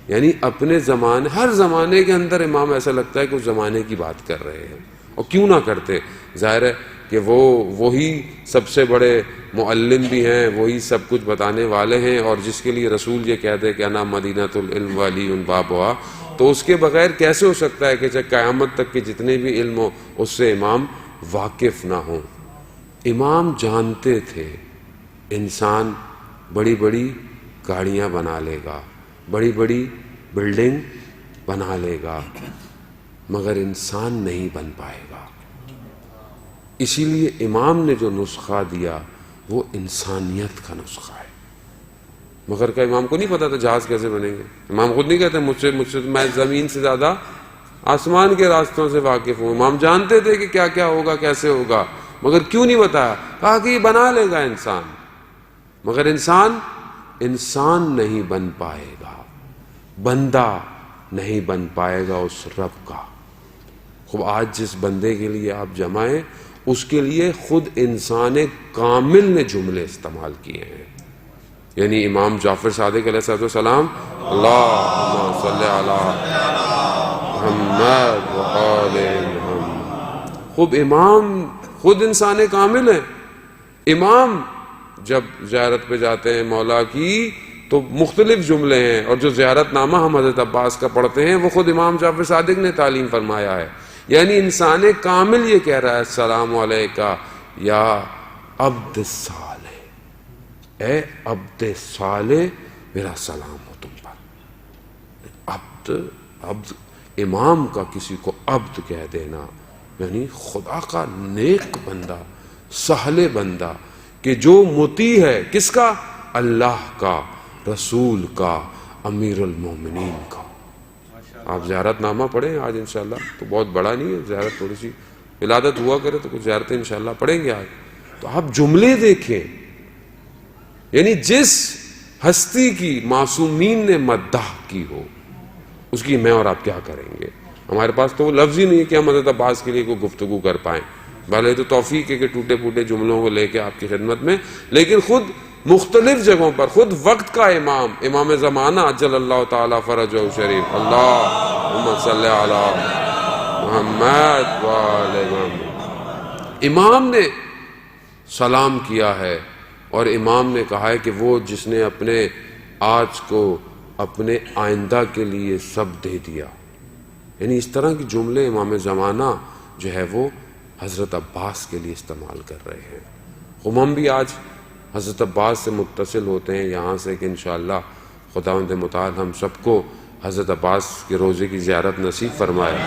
یعنی اپنے زمانے، ہر زمانے کے اندر امام ایسا لگتا ہے کہ اس زمانے کی بات کر رہے ہیں، اور کیوں نہ کرتے، ظاہر ہے کہ وہی سب سے بڑے معلم بھی ہیں، وہی سب کچھ بتانے والے ہیں، اور جس کے لیے رسول یہ کہتے کہ انا مدینۃ العلم وعلی بابھا، تو اس کے بغیر کیسے ہو سکتا ہے کہ چاہے قیامت تک کے جتنے بھی علم ہو اس سے امام واقف نہ ہوں۔ امام جانتے تھے انسان بڑی بڑی گاڑیاں بنا لے گا، بڑی بڑی بلڈنگ بنا لے گا، مگر انسان نہیں بن پائے گا۔ اسی لیے امام نے جو نسخہ دیا وہ انسانیت کا نسخہ ہے۔ مگر کا امام کو نہیں پتا تھا جہاز کیسے بنیں گے، امام خود نہیں کہتے مجھ سے میں زمین سے زیادہ آسمان کے راستوں سے واقف ہوں۔ امام جانتے تھے کہ کیا کیا ہوگا، کیسے ہوگا، مگر کیوں نہیں بتایا؟ کہا کہ یہ بنا لے گا انسان، مگر انسان نہیں بن پائے گا، بندہ نہیں بن پائے گا اس رب کا۔ خوب آج جس بندے کے لیے آپ جمائیں، اس کے لیے خود انسان کامل نے جملے استعمال کیے ہیں۔ یعنی امام جعفر صادق علیہ السلام، اللہم صلی علی محمد وآل محمد، خوب امام خود انسان کامل ہے۔ امام جب زیارت پہ جاتے ہیں مولا کی تو مختلف جملے ہیں، اور جو زیارت نامہ ہم حضرت عباس کا پڑھتے ہیں وہ خود امام جعفر صادق نے تعلیم فرمایا ہے۔ یعنی انسان کامل یہ کہہ رہا ہے السلام علیکہ یا عبد صالح، اے عبد صالح میرا سلام ہو تم پر۔ عبد امام کا کسی کو عبد کہہ دینا یعنی خدا کا نیک بندہ، سہل بندہ، کہ جو مطیع ہے کس کا؟ اللہ کا، رسول کا، امیر المومنین کا۔ آپ زیارت نامہ پڑھیں آج انشاءاللہ، تو بہت بڑا نہیں ہے زیارت، تھوڑی سی ولادت ہوا کرے تو کچھ زیارتیں انشاءاللہ پڑھیں گے آج، تو آپ جملے دیکھیں، یعنی جس ہستی کی معصومین نے مدح کی ہو اس کی میں اور آپ کیا کریں گے؟ ہمارے پاس تو وہ لفظ ہی نہیں ہے کہ ہم حضرت عباس کے لیے کوئی گفتگو کر پائیں، بھلے تو توفیق ہے کہ ٹوٹے پھوٹے جملوں کو لے کے آپ کی خدمت میں، لیکن خود مختلف جگہوں پر خود وقت کا امام زمانہ عجل اللہ تعالی فرجہ شریف، اللہم صلی علی محمد وآل محمد، امام نے سلام کیا ہے، اور امام نے کہا ہے کہ وہ جس نے اپنے آج کو اپنے آئندہ کے لیے سب دے دیا۔ یعنی اس طرح کی جملے امام زمانہ جو ہے وہ حضرت عباس کے لیے استعمال کر رہے ہیں۔ ہم بھی آج حضرت عباس سے متصل ہوتے ہیں یہاں سے کہ انشاءاللہ خداوند متعال ہم سب کو حضرت عباس کے روضے کی زیارت نصیب فرمائے۔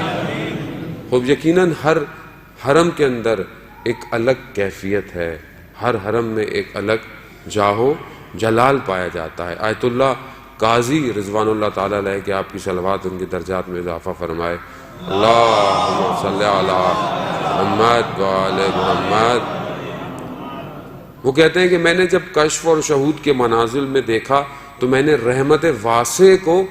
خوب یقیناً ہر حرم کے اندر ایک الگ کیفیت ہے، ہر حرم میں ایک الگ جاہو جلال پایا جاتا ہے۔ آیت اللہ قاضی رضوان اللہ تعالیٰ علیہ کہ آپ کی صلوات ان کے درجات میں اضافہ فرمائے، اللہم صلی علی محمد وآل محمد، وہ کہتے ہیں کہ میں نے جب کشف اور شہود کے منازل میں دیکھا تو میں نے رحمت واسع کو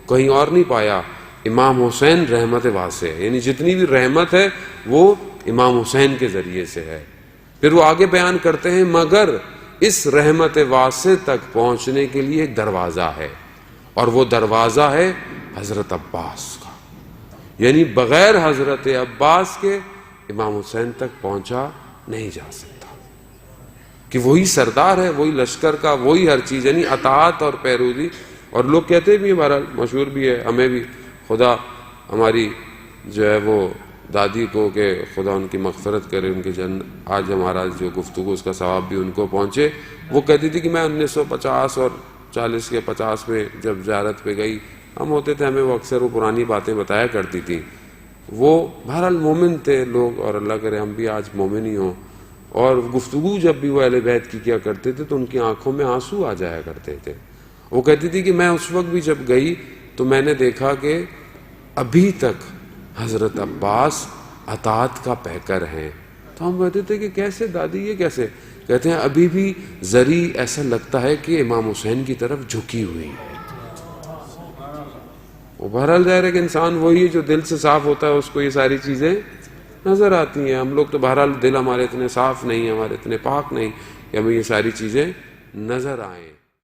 کہیں اور نہیں پایا، امام حسین رحمت واسع ہے، یعنی جتنی بھی رحمت ہے وہ امام حسین کے ذریعے سے ہے۔ پھر وہ آگے بیان کرتے ہیں مگر اس رحمت واسع تک پہنچنے کے لیے ایک دروازہ ہے، اور وہ دروازہ ہے حضرت عباس کا، یعنی بغیر حضرت عباس کے امام حسین تک پہنچا نہیں جا سکتا، کہ وہی سردار ہے، وہی لشکر کا، وہی ہر چیز، یعنی اطاعت اور پیروی۔ اور لوگ کہتے بھی ہیں، بہرحال مشہور بھی ہے، ہمیں بھی خدا ہماری جو ہے وہ دادی کو کہ خدا ان کی مغفرت کرے، ان کے آج ہمارا جو گفتگو اس کا ثواب بھی ان کو پہنچے، وہ کہتی تھی کہ میں 1950 اور 40 کے 50 میں جب زیارت پہ گئی، ہم ہوتے تھے، ہمیں وہ اکثر وہ پرانی باتیں بتایا کرتی تھی، وہ بہرحال مومن تھے لوگ، اور اللہ کرے ہم بھی آج مومن ہی ہوں، اور گفتگو جب بھی وہ اہل بیت کی کیا کرتے تھے تو ان کی آنکھوں میں آنسو آ جایا کرتے تھے۔ وہ کہتی تھی کہ میں اس وقت بھی جب گئی تو میں نے دیکھا کہ ابھی تک حضرت عباس اطاعت کا پیکر ہیں۔ تو ہم کہتے تھے کہ کیسے دادی، یہ کیسے؟ کہتے ہیں ابھی بھی زری ایسا لگتا ہے کہ امام حسین کی طرف جھکی ہوئی ہے۔ وہ بہرحال ظاہر ہے کہ انسان وہی ہے جو دل سے صاف ہوتا ہے، اس کو یہ ساری چیزیں نظر آتی ہیں۔ ہم لوگ تو بہرحال دل ہمارے اتنے صاف نہیں، ہمارے اتنے پاک نہیں کہ ہمیں یہ ساری چیزیں نظر آئیں۔